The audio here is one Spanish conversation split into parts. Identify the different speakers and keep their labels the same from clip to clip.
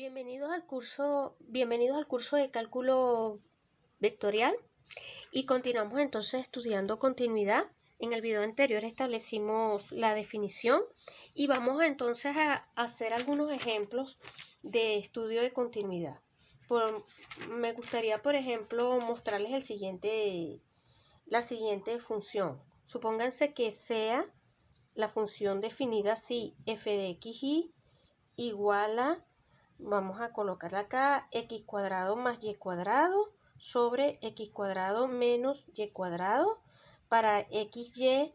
Speaker 1: Bienvenidos al curso de cálculo vectorial y continuamos entonces estudiando continuidad. En el video anterior establecimos la definición y vamos entonces a hacer algunos ejemplos de estudio de continuidad. Me gustaría, por ejemplo, mostrarles la siguiente función. Supónganse que sea la función definida así, f de xy igual a, vamos a colocarla acá, x cuadrado más y cuadrado sobre x cuadrado menos y cuadrado para xy,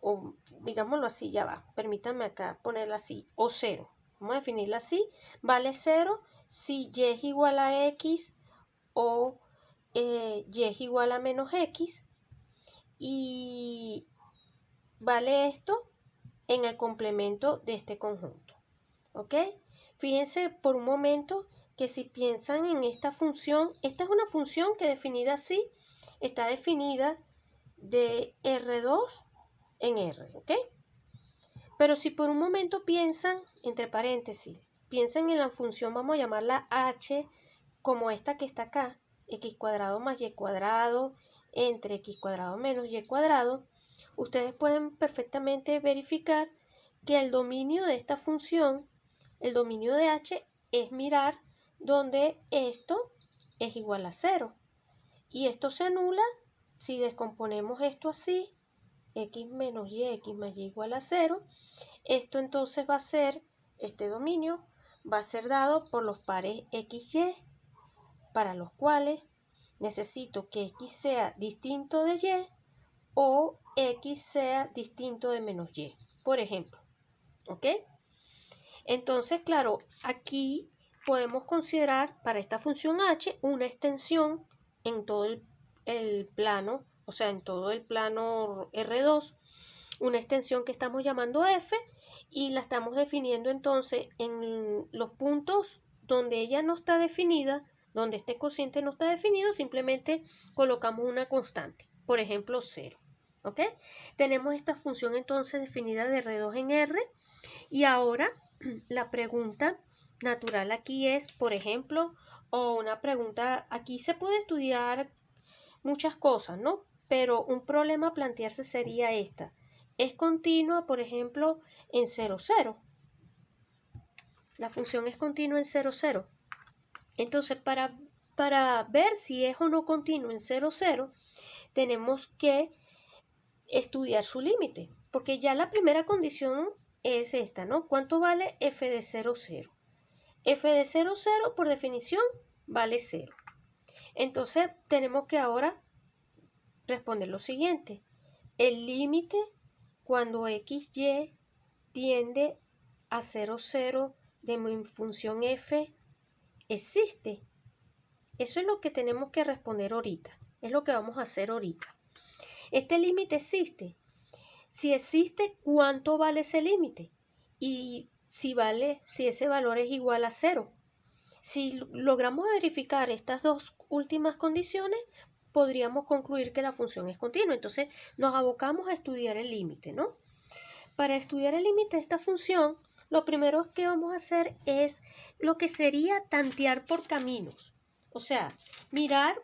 Speaker 1: o digámoslo así, ya va, permítanme acá ponerla así, o 0. Vamos a definirla así, vale 0 si y es igual a x o y es igual a menos x, y vale esto en el complemento de este conjunto. ¿Ok? Fíjense por un momento que si piensan en esta función, esta es una función que definida así, está definida de R2 en R, ¿ok? Pero si por un momento piensan, entre paréntesis, piensan en la función, vamos a llamarla h, como esta que está acá, x cuadrado más y cuadrado entre x cuadrado menos y cuadrado, ustedes pueden perfectamente verificar que el dominio de esta función, el dominio de h, es mirar donde esto es igual a 0. Y esto se anula si descomponemos esto así, x menos y, x más y igual a 0. Esto entonces va a ser, este dominio va a ser dado por los pares xy, para los cuales necesito que x sea distinto de y o x sea distinto de menos y, por ejemplo. ¿Ok? Entonces, claro, aquí podemos considerar para esta función h una extensión en todo el plano, o sea, en todo el plano R2, una extensión que estamos llamando f, y la estamos definiendo entonces en los puntos donde ella no está definida, donde este cociente no está definido, simplemente colocamos una constante, por ejemplo 0. ¿Ok? Tenemos esta función entonces definida de R2 en R, y ahora la pregunta natural aquí es, por ejemplo, o una pregunta, aquí se puede estudiar muchas cosas, ¿no? Pero un problema a plantearse sería esta. ¿Es continua, por ejemplo, en 0, 0? La función es continua en 0, 0. Entonces, para ver si es o no continua en 0, 0, tenemos que estudiar su límite, porque ya la primera condición es esta, ¿no? ¿Cuánto vale f de 0, 0? F de 0, 0 por definición vale 0. Entonces tenemos que ahora responder lo siguiente. El límite cuando xy tiende a 0, 0 de mi función f existe. Eso es lo que tenemos que responder ahorita. Es lo que vamos a hacer ahorita. Este límite existe. Si existe, ¿cuánto vale ese límite? Y si ese valor es igual a 0. Si logramos verificar estas dos últimas condiciones, podríamos concluir que la función es continua. Entonces nos abocamos a estudiar el límite, ¿no? Para estudiar el límite de esta función, lo primero que vamos a hacer es lo que sería tantear por caminos. O sea, mirar,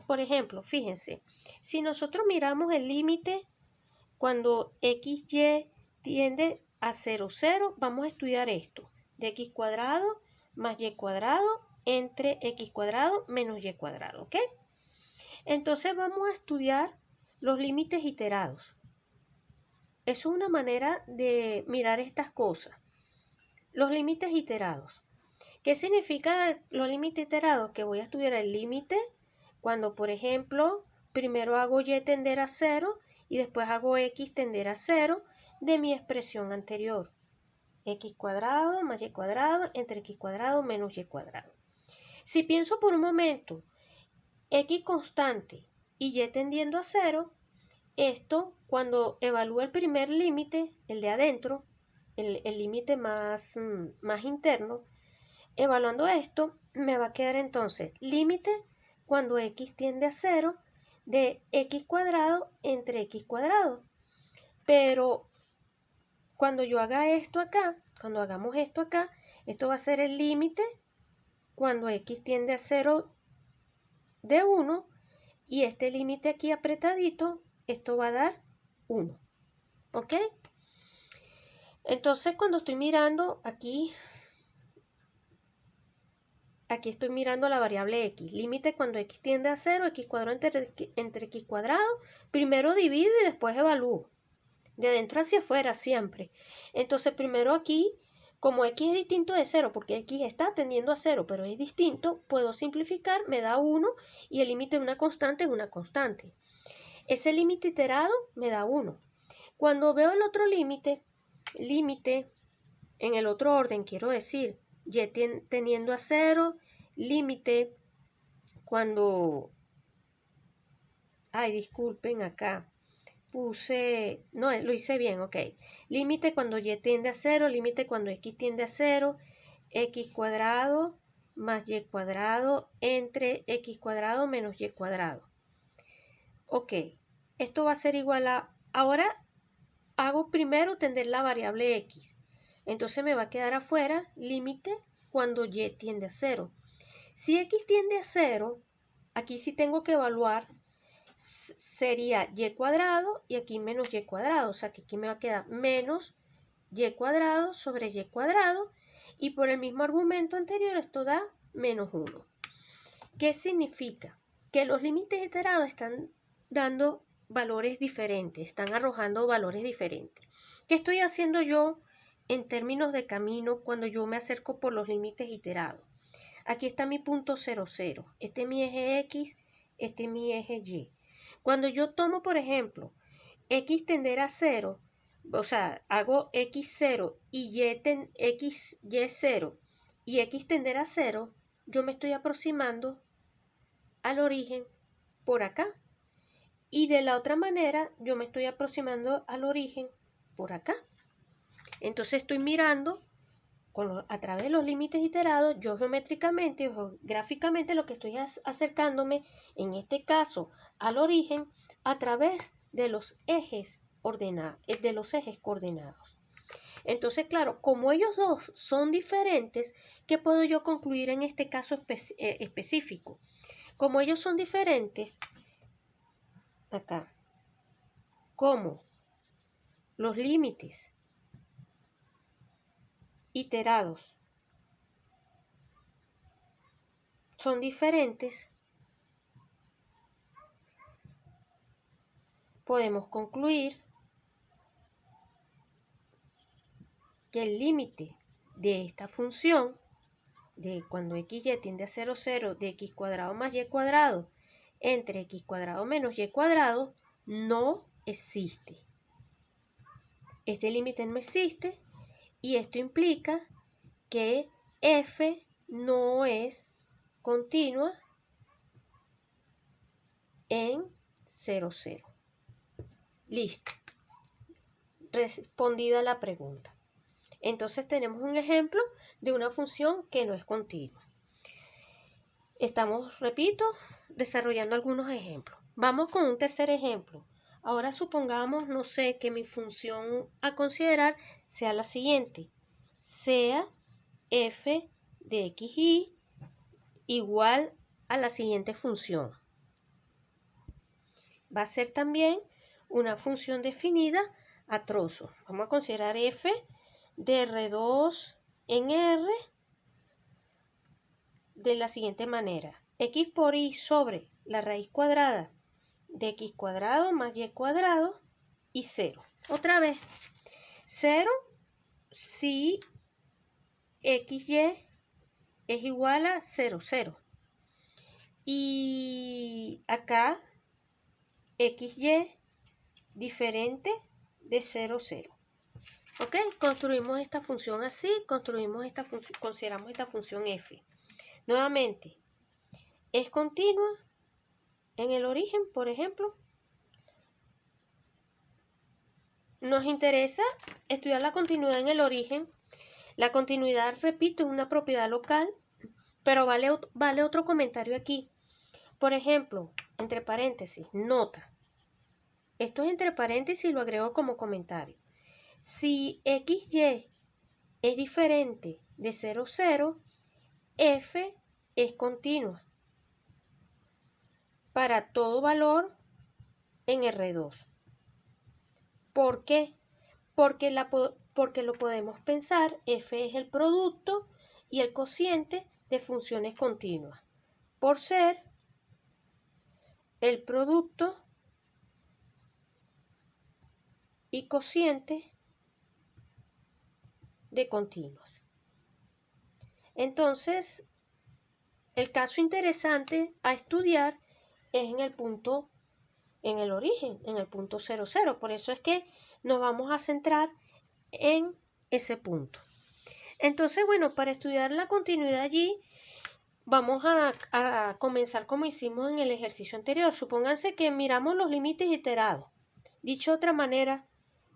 Speaker 1: por ejemplo, fíjense, si nosotros miramos el límite cuando xy tiende a 0, 0, vamos a estudiar esto, de x cuadrado más y cuadrado entre x cuadrado menos y cuadrado, ¿ok? Entonces vamos a estudiar los límites iterados. Eso es una manera de mirar estas cosas. Los límites iterados. ¿Qué significa los límites iterados? Que voy a estudiar el límite cuando, por ejemplo, primero hago y tender a 0 y después hago x tender a 0 de mi expresión anterior. X cuadrado más y cuadrado entre x cuadrado menos y cuadrado. Si pienso por un momento x constante y y tendiendo a 0, esto cuando evalúo el primer límite, el de adentro, el límite más interno, evaluando esto, me va a quedar entonces límite cuando x tiende a 0 de x cuadrado entre x cuadrado. Pero cuando yo haga esto acá, Cuando hagamos esto acá, esto va a ser el límite cuando x tiende a 0 de 1 y este límite aquí apretadito, esto va a dar 1. ¿Ok? Entonces cuando estoy mirando aquí estoy mirando la variable x. Límite cuando x tiende a 0, x cuadrado entre x cuadrado. Primero divido y después evalúo. De adentro hacia afuera siempre. Entonces primero aquí, como x es distinto de 0, porque x está tendiendo a 0, pero es distinto, puedo simplificar, me da 1 y el límite de una constante es una constante. Ese límite iterado me da 1. Cuando veo el otro límite en el otro orden, quiero decir, y teniendo a 0, límite cuando... Ay, disculpen acá. No, lo hice bien, ok. Límite cuando y tiende a 0, límite cuando x tiende a 0, x cuadrado más y cuadrado entre x cuadrado menos y cuadrado. Ok, esto va a ser igual a... Ahora hago primero tender la variable x. Entonces me va a quedar afuera límite cuando y tiende a 0. Si x tiende a 0, aquí sí tengo que evaluar, sería y cuadrado y aquí menos y cuadrado. O sea que aquí me va a quedar menos y cuadrado sobre y cuadrado. Y por el mismo argumento anterior esto da menos 1. ¿Qué significa? Que los límites iterados están dando valores diferentes, están arrojando valores diferentes. ¿Qué estoy haciendo yo en términos de camino cuando yo me acerco por los límites iterados? Aquí está mi punto 0, 0. Este es mi eje X, este es mi eje Y. Cuando yo tomo, por ejemplo, X tender a 0, o sea, hago X0 y X, Y0 y X tender a 0, yo me estoy aproximando al origen por acá. Y de la otra manera, yo me estoy aproximando al origen por acá. Entonces estoy mirando a través de los límites iterados, yo geométricamente o gráficamente lo que estoy acercándome, en este caso, al origen a través de los ejes coordenados. Entonces, claro, como ellos dos son diferentes, ¿qué puedo yo concluir en este caso específico? Como ellos son diferentes, acá, como los límites iterados son diferentes, podemos concluir que el límite de esta función, de cuando x y tiende a 0, 0, de x cuadrado más y cuadrado entre x cuadrado menos y cuadrado, no existe. Este límite no existe y esto implica que f no es continua en 0, 0. Listo. Respondida la pregunta. Entonces tenemos un ejemplo de una función que no es continua. Estamos, repito, desarrollando algunos ejemplos. Vamos con un tercer ejemplo. Ahora supongamos, no sé, que mi función a considerar sea la siguiente. Sea f de xy igual a la siguiente función. Va a ser también una función definida a trozos. Vamos a considerar f de R2 en R de la siguiente manera. X por y sobre la raíz cuadrada de x cuadrado más y cuadrado y 0. Otra vez, 0 si xy es igual a 0, 0. Y acá xy diferente de 0, 0. ¿Ok? Construimos esta función así, consideramos esta función f. Nuevamente, ¿es continua en el origen, por ejemplo? Nos interesa estudiar la continuidad en el origen. La continuidad, repito, es una propiedad local, pero vale otro comentario aquí. Por ejemplo, entre paréntesis, nota. Esto es entre paréntesis y lo agrego como comentario. Si xy es diferente de 0, 0, f es continua para todo valor en R2. ¿Por qué? Porque lo podemos pensar, f es el producto y el cociente de funciones continuas, por ser el producto y cociente de continuas. Entonces, el caso interesante a estudiar es en el punto, en el origen, en el punto 0, 0. Por eso es que nos vamos a centrar en ese punto. Entonces, bueno, para estudiar la continuidad allí, vamos a comenzar como hicimos en el ejercicio anterior. Supónganse que miramos los límites iterados. Dicho de otra manera,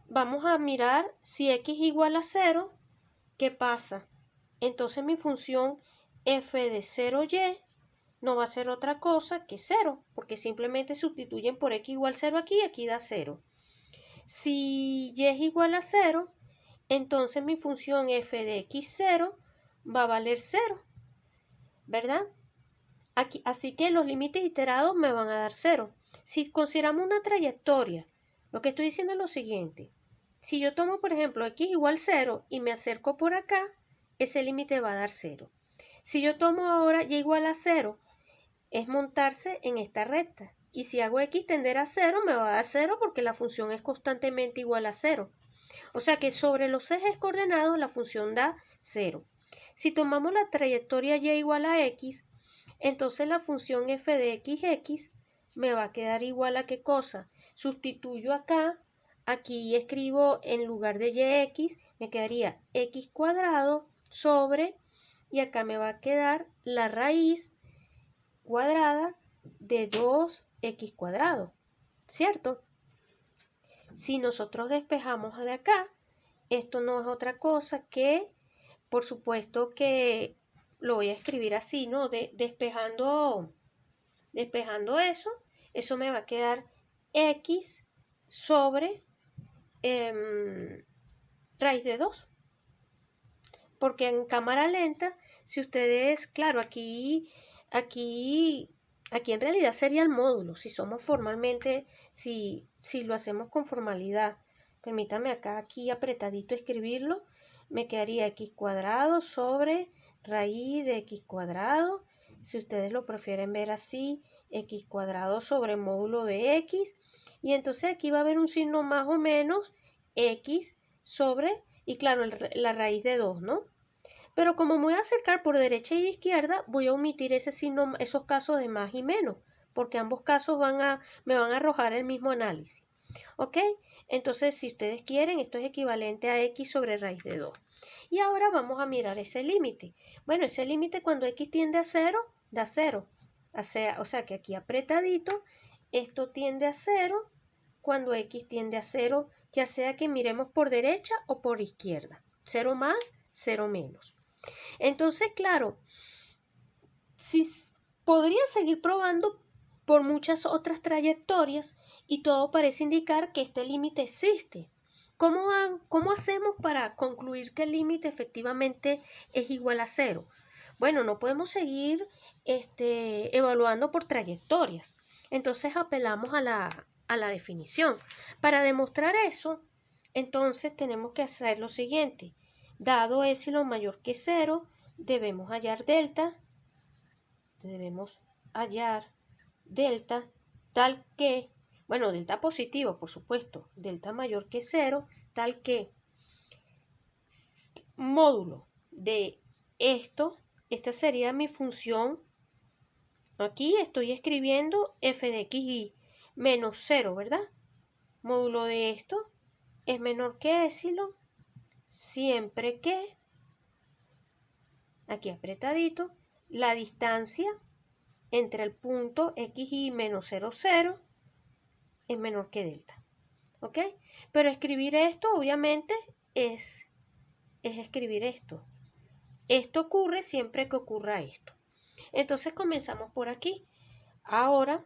Speaker 1: vamos a mirar si x igual a 0, ¿qué pasa? Entonces mi función f de 0y no va a ser otra cosa que 0, porque simplemente sustituyen por x igual 0 aquí y aquí da 0. Si y es igual a 0, entonces mi función f de x0 va a valer 0, ¿verdad? Aquí, así que los límites iterados me van a dar 0. Si consideramos una trayectoria, lo que estoy diciendo es lo siguiente. Si yo tomo, por ejemplo, x igual 0 y me acerco por acá, ese límite va a dar 0. Si yo tomo ahora y igual a 0, es montarse en esta recta. Y si hago x tender a 0, me va a dar 0 porque la función es constantemente igual a 0. O sea que sobre los ejes coordenados la función da 0. Si tomamos la trayectoria y igual a x, entonces la función f de x me va a quedar igual a ¿qué cosa? Sustituyo acá, aquí escribo en lugar de yx, me quedaría x cuadrado sobre, y acá me va a quedar la raíz cuadrada de 2x cuadrado, ¿cierto? Si nosotros despejamos de acá, esto no es otra cosa que, por supuesto que lo voy a escribir así, ¿no? Despejando eso me va a quedar x sobre raíz de 2. Porque en cámara lenta, si ustedes, claro, aquí en realidad sería el módulo, si somos formalmente, si lo hacemos con formalidad. Permítame acá, aquí apretadito escribirlo, me quedaría x cuadrado sobre raíz de x cuadrado. Si ustedes lo prefieren ver así, x cuadrado sobre módulo de x. Y entonces aquí va a haber un signo más o menos x sobre, y claro, la raíz de 2, ¿no? Pero como me voy a acercar por derecha y izquierda, voy a omitir ese signo, esos casos de más y menos, porque ambos casos me van a arrojar el mismo análisis. ¿Ok? Entonces, si ustedes quieren, esto es equivalente a x sobre raíz de 2. Y ahora vamos a mirar ese límite. Bueno, ese límite cuando x tiende a 0, da 0. O sea que aquí apretadito, esto tiende a 0 cuando x tiende a 0, ya sea que miremos por derecha o por izquierda. 0 más, 0 menos. Entonces, claro, podría seguir probando por muchas otras trayectorias y todo parece indicar que este límite existe. ¿Cómo hacemos para concluir que el límite efectivamente es igual a 0? Bueno, no podemos seguir evaluando por trayectorias. Entonces apelamos a la definición. Para demostrar eso, entonces tenemos que hacer lo siguiente. Dado epsilon mayor que 0, debemos hallar delta tal que, bueno, delta positivo, por supuesto, delta mayor que 0, tal que módulo de esto, esta sería mi función. Aquí estoy escribiendo f de xy menos 0, ¿verdad? Módulo de esto es menor que epsilon siempre que, aquí apretadito, la distancia entre el punto xy menos 0, 0 es menor que delta. ¿Ok? Pero escribir esto obviamente es escribir esto. Esto ocurre siempre que ocurra esto. Entonces comenzamos por aquí. Ahora,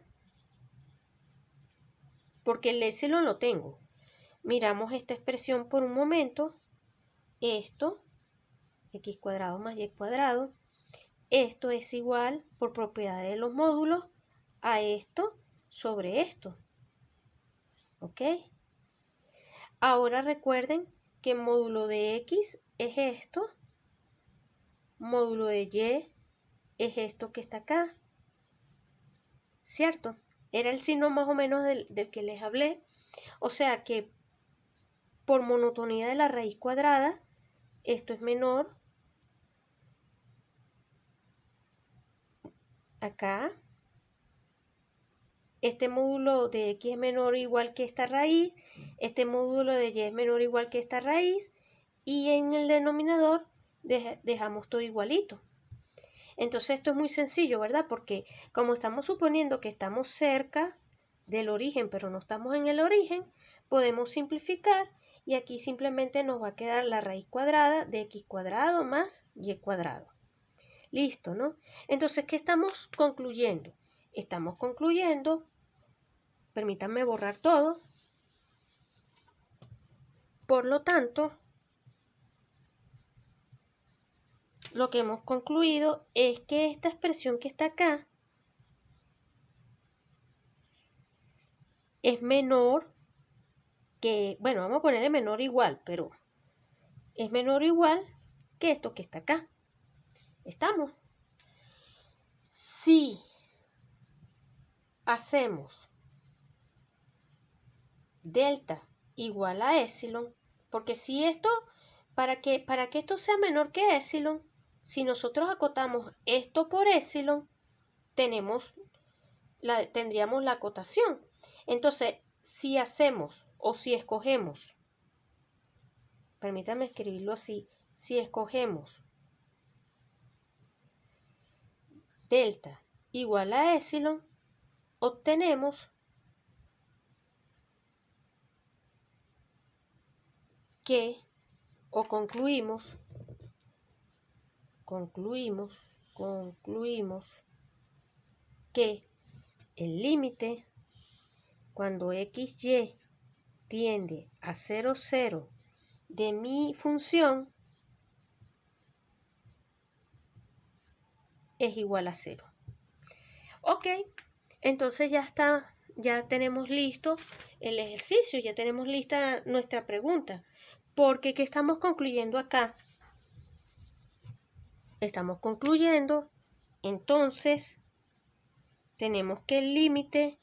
Speaker 1: porque el epsilon lo tengo, miramos esta expresión por un momento. Esto x cuadrado más y cuadrado. Esto es igual, por propiedad de los módulos, a esto sobre esto. ¿Ok? Ahora recuerden que módulo de x es esto, módulo de y es esto que está acá, ¿cierto? Era el signo más o menos del que les hablé. O sea que por monotonía de la raíz cuadrada, esto es menor acá. Este módulo de x es menor o igual que esta raíz. Este módulo de y es menor o igual que esta raíz. Y en el denominador dejamos todo igualito. Entonces esto es muy sencillo, ¿verdad? Porque como estamos suponiendo que estamos cerca del origen, pero no estamos en el origen, podemos simplificar y aquí simplemente nos va a quedar la raíz cuadrada de x cuadrado más y cuadrado. Listo, ¿no? Entonces, ¿qué estamos concluyendo? Estamos concluyendo, permítanme borrar todo. Por lo tanto, lo que hemos concluido es que esta expresión que está acá es menor que, bueno, vamos a ponerle menor o igual, pero es menor o igual que esto que está acá. ¿Estamos? Si hacemos delta igual a epsilon, porque si esto, para que esto sea menor que epsilon, si nosotros acotamos esto por epsilon, tendríamos la acotación. Entonces, si hacemos o si escogemos, permítanme escribirlo así, si escogemos delta igual a epsilon, obtenemos que, o concluimos que el límite cuando xy tiende a 0, 0 de mi función es igual a 0. Ok, entonces ya está, ya tenemos listo el ejercicio, ya tenemos lista nuestra pregunta. Porque ¿qué estamos concluyendo acá? Estamos concluyendo, entonces, tenemos que el límite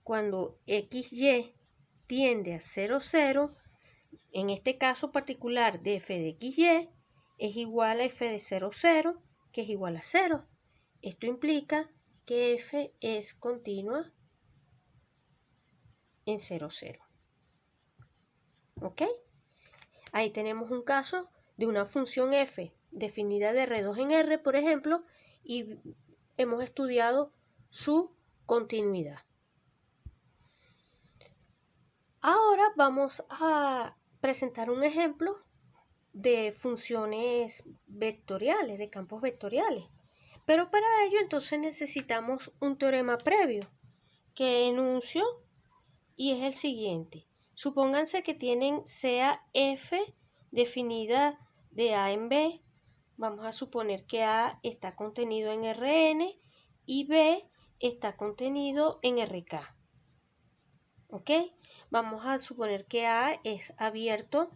Speaker 1: cuando xy tiende a 0, 0, en este caso particular de f de xy, es igual a f de 0, 0, que es igual a 0. Esto implica que f es continua en 0, 0. ¿Ok? Ahí tenemos un caso de una función f definida de R2 en R, por ejemplo, y hemos estudiado su continuidad. Ahora vamos a presentar un ejemplo de funciones vectoriales, de campos vectoriales. Pero para ello entonces necesitamos un teorema previo que enuncio y es el siguiente. Supónganse que tienen sea f definida de A en B. Vamos a suponer que A está contenido en Rn y B está contenido en Rk. ¿Ok? Vamos a suponer que A es abierto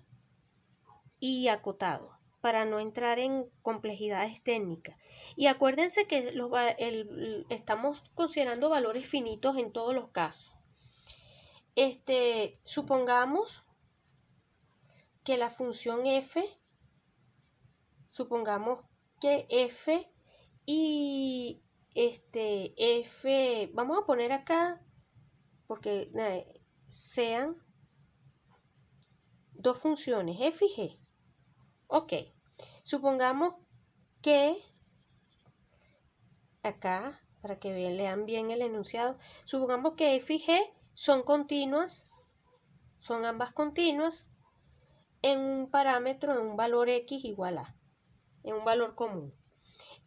Speaker 1: y acotado para no entrar en complejidades técnicas. Y acuérdense que estamos considerando valores finitos en todos los casos. Supongamos que la función f, supongamos que f y f, vamos a poner acá, porque sean dos funciones, f y g. Ok, supongamos que acá, para que lean bien el enunciado, supongamos que f y g son continuas, son ambas continuas en un parámetro, en un valor x igual a, en un valor común.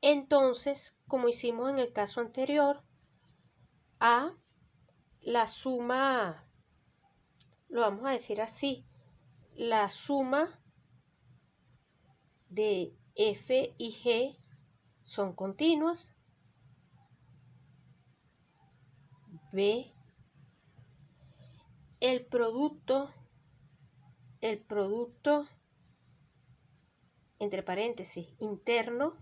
Speaker 1: Entonces, como hicimos en el caso anterior, a la suma, lo vamos a decir así, la suma de F y G son continuas. B, el producto entre paréntesis interno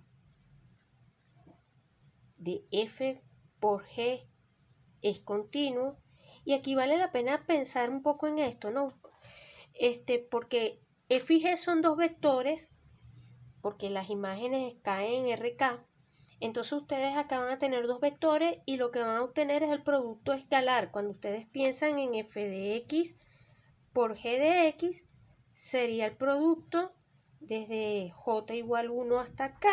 Speaker 1: de F por G es continuo. Y aquí vale la pena pensar un poco en esto, ¿no? Porque F y G son dos vectores, porque las imágenes caen en RK. Entonces ustedes acá van a tener dos vectores y lo que van a obtener es el producto escalar. Cuando ustedes piensan en F de X por G de X, sería el producto desde J igual 1 hasta K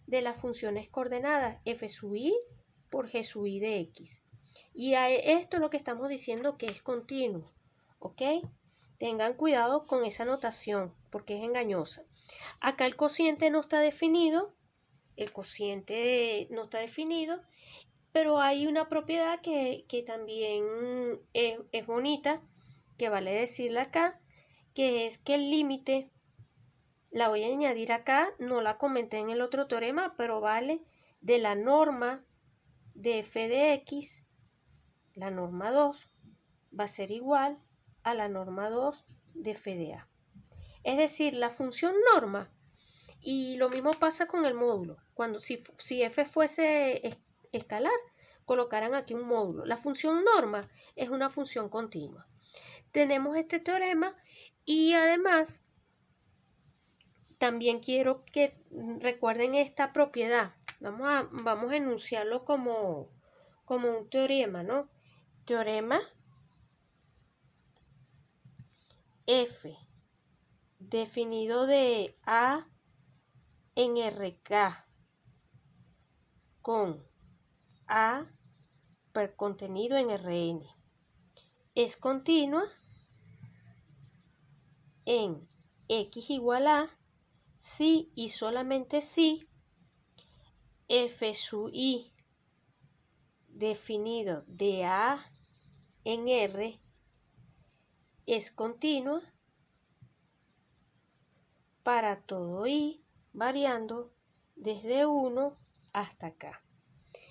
Speaker 1: de las funciones coordenadas F sub I por G sub I de X. Y a esto es lo que estamos diciendo que es continuo, ¿ok? Tengan cuidado con esa notación porque es engañosa. Acá el cociente no está definido, pero hay una propiedad que también es bonita, que vale decirla acá, que es que el límite, la voy a añadir acá, no la comenté en el otro teorema, pero vale, de la norma de f de x, la norma 2, va a ser igual a la norma 2 de f de a. Es decir, la función norma, y lo mismo pasa con el módulo. Cuando si f fuese escalar, colocarán aquí un módulo. La función norma es una función continua. Tenemos este teorema y además también quiero que recuerden esta propiedad. Vamos a enunciarlo como un teorema, ¿no? Teorema F definido de A en RK con A per contenido en Rn es continua en X igual a si y solamente si F sub I definido de A en R es continua para todo I variando desde 1 hasta acá.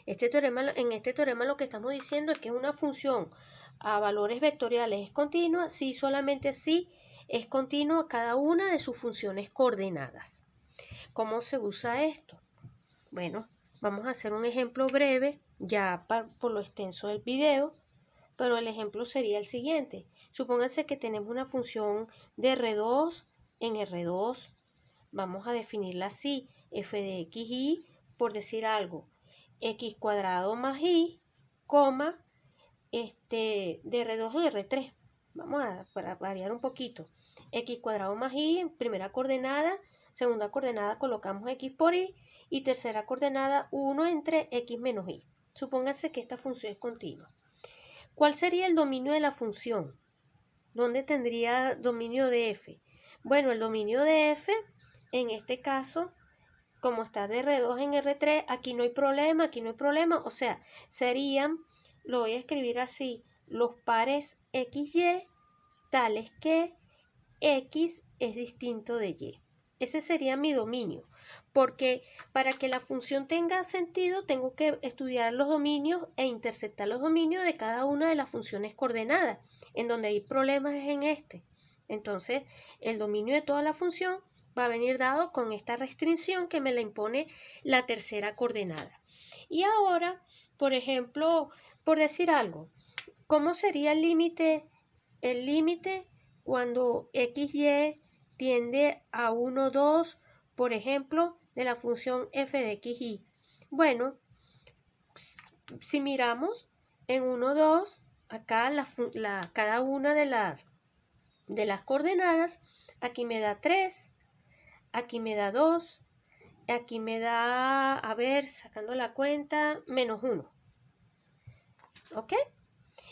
Speaker 1: En este teorema lo que estamos diciendo es que una función a valores vectoriales es continua si solamente si es continua cada una de sus funciones coordenadas. ¿Cómo se usa esto? Bueno, vamos a hacer un ejemplo breve ya por lo extenso del video, pero el ejemplo sería el siguiente. Supónganse que tenemos una función de R2 en R2. Vamos a definirla así, f de xy, por decir algo, x cuadrado más y, coma, de R2 en R3. Vamos para variar un poquito. X cuadrado más y en primera coordenada, segunda coordenada colocamos x por y y tercera coordenada 1 entre x menos y. Supónganse que esta función es continua. ¿Cuál sería el dominio de la función? ¿Dónde tendría dominio de f? Bueno, el dominio de f, en este caso, como está de R2 en R3, aquí no hay problema, o sea, serían, lo voy a escribir así, los pares XY tales que X es distinto de Y. Ese sería mi dominio, porque para que la función tenga sentido tengo que estudiar los dominios e interceptar los dominios de cada una de las funciones coordenadas. En donde hay problemas es en este. Entonces, el dominio de toda la función va a venir dado con esta restricción que me la impone la tercera coordenada. Y ahora, por ejemplo, por decir algo, ¿cómo sería el límite? El límite cuando xy tiende a 1, 2, por ejemplo, de la función f de xy. Bueno, si miramos en 1, 2, acá cada una de las coordenadas, aquí me da 3, aquí me da 2, aquí me da, a ver, sacando la cuenta, menos 1. ¿Ok?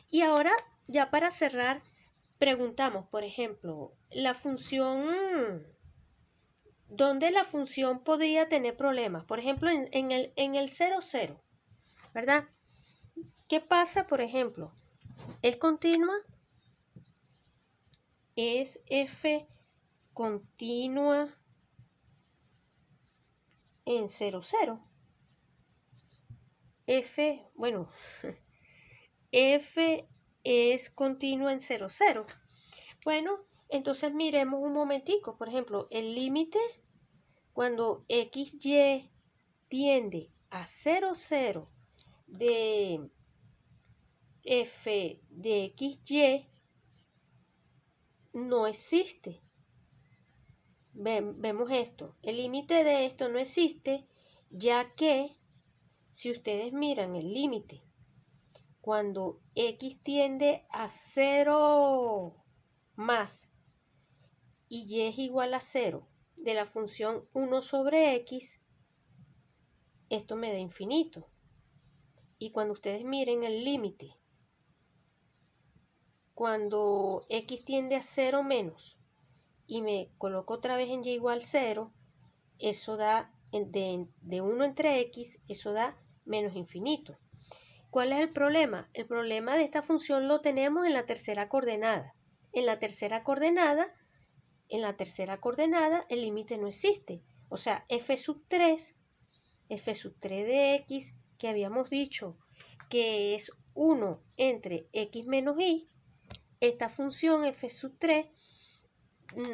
Speaker 1: Y ahora, ya para cerrar, preguntamos, por ejemplo, la función, ¿dónde la función podría tener problemas? Por ejemplo, en el 0, 0, ¿verdad? ¿Qué pasa, por ejemplo? ¿Es continua? ¿Es f continua en 0, 0. Bueno, f es continua en 0, 0. Bueno, entonces miremos un momentico. Por ejemplo, el límite cuando xy tiende a 0, 0 de f de xy no existe. Vemos esto. El límite de esto no existe, ya que si ustedes miran el límite cuando x tiende a 0 más y y es igual a 0 de la función 1 sobre x, esto me da infinito. Y cuando ustedes miren el límite, cuando x tiende a 0 menos y me coloco otra vez en y igual 0, eso da, de 1 entre x, eso da menos infinito. ¿Cuál es el problema? El problema de esta función lo tenemos en la tercera coordenada. En la tercera coordenada el límite no existe. O sea, f3 de x, que habíamos dicho que es 1 entre x menos y, esta función f3,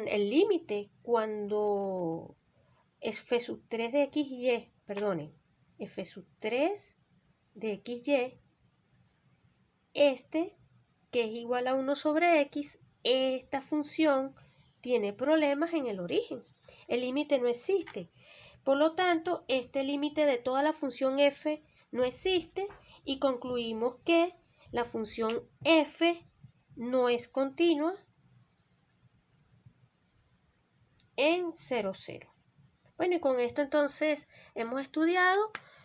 Speaker 1: el límite cuando f3 de xy, perdonen, f3 de xy, que es igual a 1 sobre x, esta función tiene problemas en el origen. El límite no existe. Por lo tanto, este límite de toda la función f no existe y concluimos que la función f no es continua en 0, 0. Bueno, y con esto entonces hemos estudiado,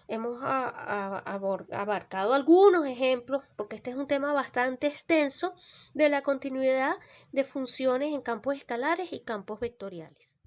Speaker 1: hemos abarcado algunos ejemplos, porque este es un tema bastante extenso, de la continuidad de funciones en campos escalares y campos vectoriales.